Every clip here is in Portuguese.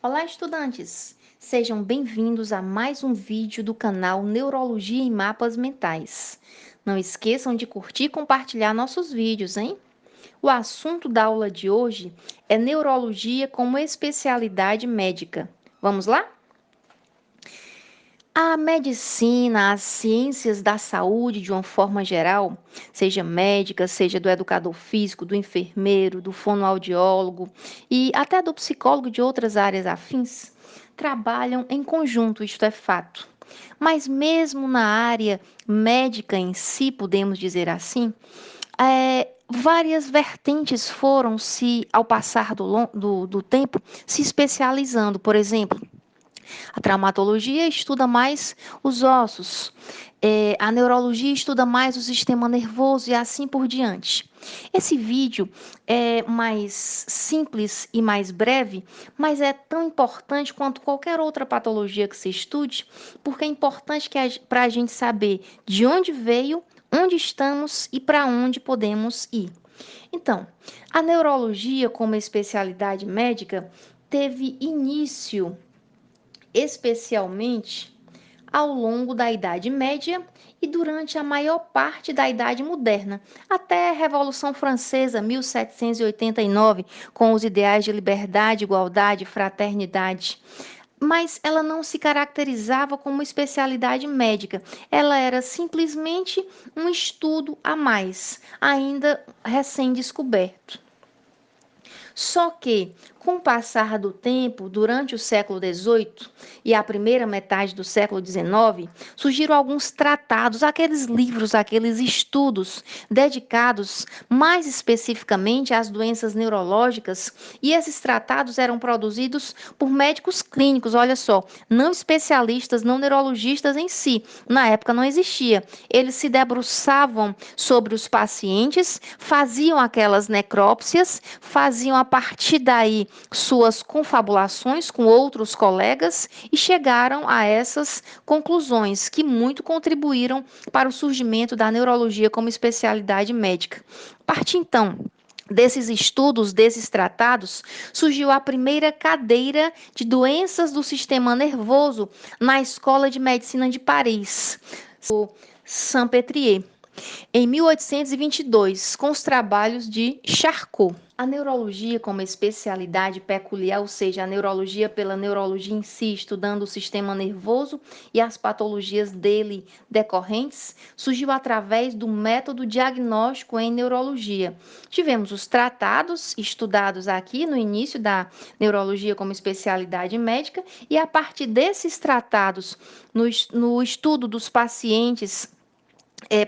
Olá, estudantes! Sejam bem-vindos a mais um vídeo do canal Neurologia em Mapas Mentais. Não esqueçam de curtir e compartilhar nossos vídeos, hein? O assunto da aula de hoje é neurologia como especialidade médica. Vamos lá? A medicina, as ciências da saúde de uma forma geral, seja médica, seja do educador físico, do enfermeiro, do fonoaudiólogo e até do psicólogo de outras áreas afins, trabalham em conjunto, isto é fato. Mas mesmo na área médica em si, podemos dizer assim, várias vertentes foram se, ao passar do tempo, se especializando. Por exemplo, a traumatologia estuda mais os ossos, a neurologia estuda mais o sistema nervoso e assim por diante. Esse vídeo é mais simples e mais breve, mas é tão importante quanto qualquer outra patologia que se estude, porque é importante para a gente saber de onde veio, onde estamos e para onde podemos ir. Então, a neurologia como especialidade médica teve início especialmente ao longo da Idade Média e durante a maior parte da Idade Moderna, até a Revolução Francesa, 1789, com os ideais de liberdade, igualdade, fraternidade. Mas ela não se caracterizava como especialidade médica, ela era simplesmente um estudo a mais, ainda recém-descoberto. Só que, com o passar do tempo, durante o século XVIII e a primeira metade do século XIX, surgiram alguns tratados, aqueles livros, aqueles estudos dedicados mais especificamente às doenças neurológicas, e esses tratados eram produzidos por médicos clínicos, olha só, não especialistas, não neurologistas em si. Na época não existia. Eles se debruçavam sobre os pacientes, faziam aquelas necrópsias, faziam a partir daí suas confabulações com outros colegas e chegaram a essas conclusões que muito contribuíram para o surgimento da neurologia como especialidade médica. A partir então desses estudos, desses tratados, surgiu a primeira cadeira de doenças do sistema nervoso na Escola de Medicina de Paris, o Saint-Pétrier, em 1822, com os trabalhos de Charcot. A neurologia como especialidade peculiar, ou seja, a neurologia pela neurologia em si, estudando o sistema nervoso e as patologias dele decorrentes, surgiu através do método diagnóstico em neurologia. Tivemos os tratados estudados aqui no início da neurologia como especialidade médica, e a partir desses tratados, no estudo dos pacientes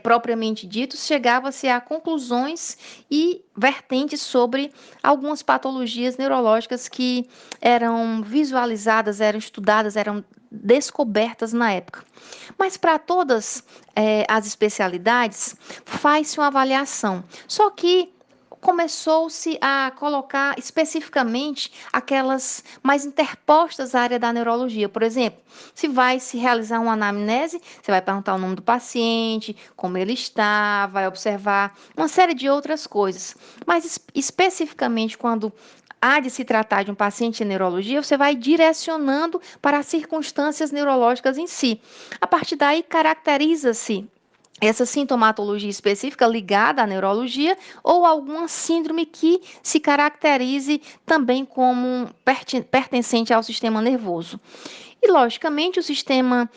propriamente ditos, chegava-se a conclusões e vertentes sobre algumas patologias neurológicas que eram visualizadas, eram estudadas, eram descobertas na época. Mas para todas as especialidades, faz-se uma avaliação. Só que começou-se a colocar especificamente aquelas mais interpostas à área da neurologia. Por exemplo, se vai se realizar uma anamnese, você vai perguntar o nome do paciente, como ele está, vai observar uma série de outras coisas. Mas especificamente quando há de se tratar de um paciente em neurologia, você vai direcionando para as circunstâncias neurológicas em si. A partir daí, caracteriza-se essa sintomatologia específica ligada à neurologia ou alguma síndrome que se caracterize também como pertencente ao sistema nervoso. E, logicamente, o sistema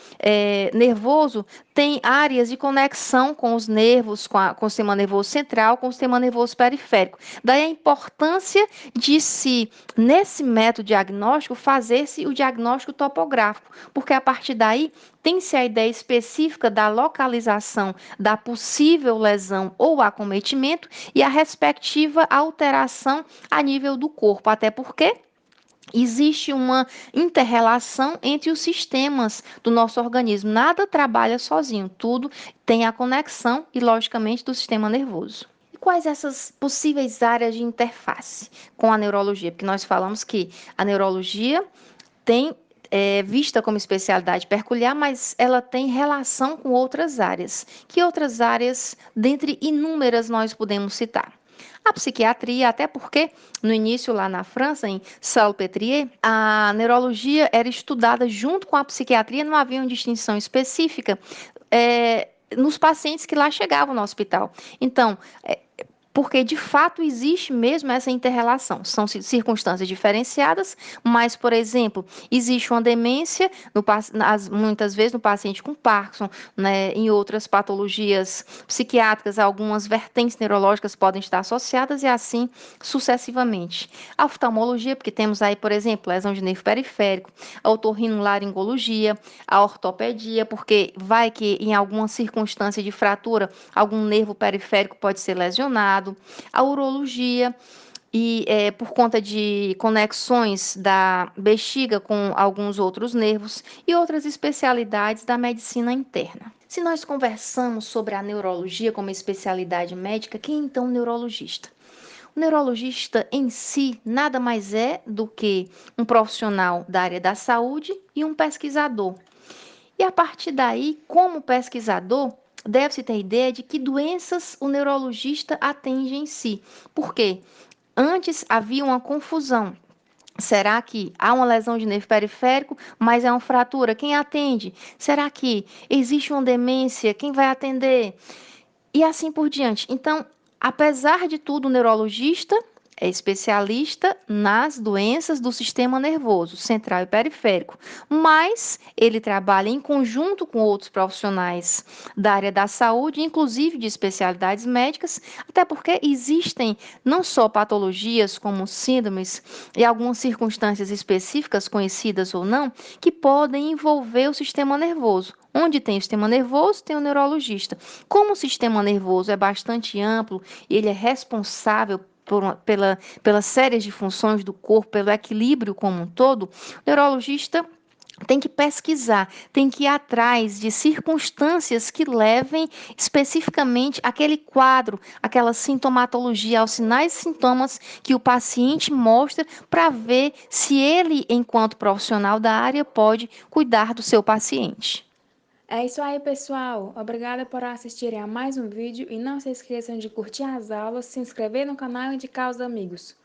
nervoso tem áreas de conexão com os nervos, com o sistema nervoso central, com o sistema nervoso periférico. Daí a importância de se, nesse método diagnóstico, fazer-se o diagnóstico topográfico, porque a partir daí tem-se a ideia específica da localização da possível lesão ou acometimento e a respectiva alteração a nível do corpo, até porque existe uma inter-relação entre os sistemas do nosso organismo. Nada trabalha sozinho, tudo tem a conexão e, logicamente, do sistema nervoso. E quais essas possíveis áreas de interface com a neurologia? Porque nós falamos que a neurologia tem é vista como especialidade peculiar, mas ela tem relação com outras áreas. Que outras áreas, dentre inúmeras, nós podemos citar? A psiquiatria, até porque no início lá na França, em Salpêtrier, a neurologia era estudada junto com a psiquiatria, não havia uma distinção específica nos pacientes que lá chegavam no hospital. Então, porque de fato existe mesmo essa interrelação. São circunstâncias diferenciadas, mas, por exemplo, existe uma demência, muitas vezes no paciente com Parkinson, né, em outras patologias psiquiátricas, algumas vertentes neurológicas podem estar associadas e assim sucessivamente. A oftalmologia, porque temos aí, por exemplo, lesão de nervo periférico, a otorrinolaringologia, a ortopedia, porque vai que em alguma circunstância de fratura, algum nervo periférico pode ser lesionado, a urologia, e por conta de conexões da bexiga com alguns outros nervos e outras especialidades da medicina interna. Se nós conversamos sobre a neurologia como especialidade médica, quem é então o neurologista? O neurologista em si nada mais é do que um profissional da área da saúde e um pesquisador. E a partir daí, como pesquisador, deve-se ter ideia de que doenças o neurologista atende em si. Por quê? Antes havia uma confusão. Será que há uma lesão de nervo periférico, mas é uma fratura? Quem atende? Será que existe uma demência? Quem vai atender? E assim por diante. Então, apesar de tudo, o neurologista é especialista nas doenças do sistema nervoso central e periférico, mas ele trabalha em conjunto com outros profissionais da área da saúde, inclusive de especialidades médicas, até porque existem não só patologias como síndromes e algumas circunstâncias específicas, conhecidas ou não, que podem envolver o sistema nervoso. Onde tem o sistema nervoso, tem o neurologista. Como o sistema nervoso é bastante amplo e ele é responsável pela série de funções do corpo, pelo equilíbrio como um todo, o neurologista tem que pesquisar, tem que ir atrás de circunstâncias que levem especificamente aquele quadro, aquela sintomatologia, aos sinais e sintomas que o paciente mostra para ver se ele, enquanto profissional da área, pode cuidar do seu paciente. É isso aí, pessoal. Obrigada por assistirem a mais um vídeo e não se esqueçam de curtir as aulas, se inscrever no canal e indicar aos amigos.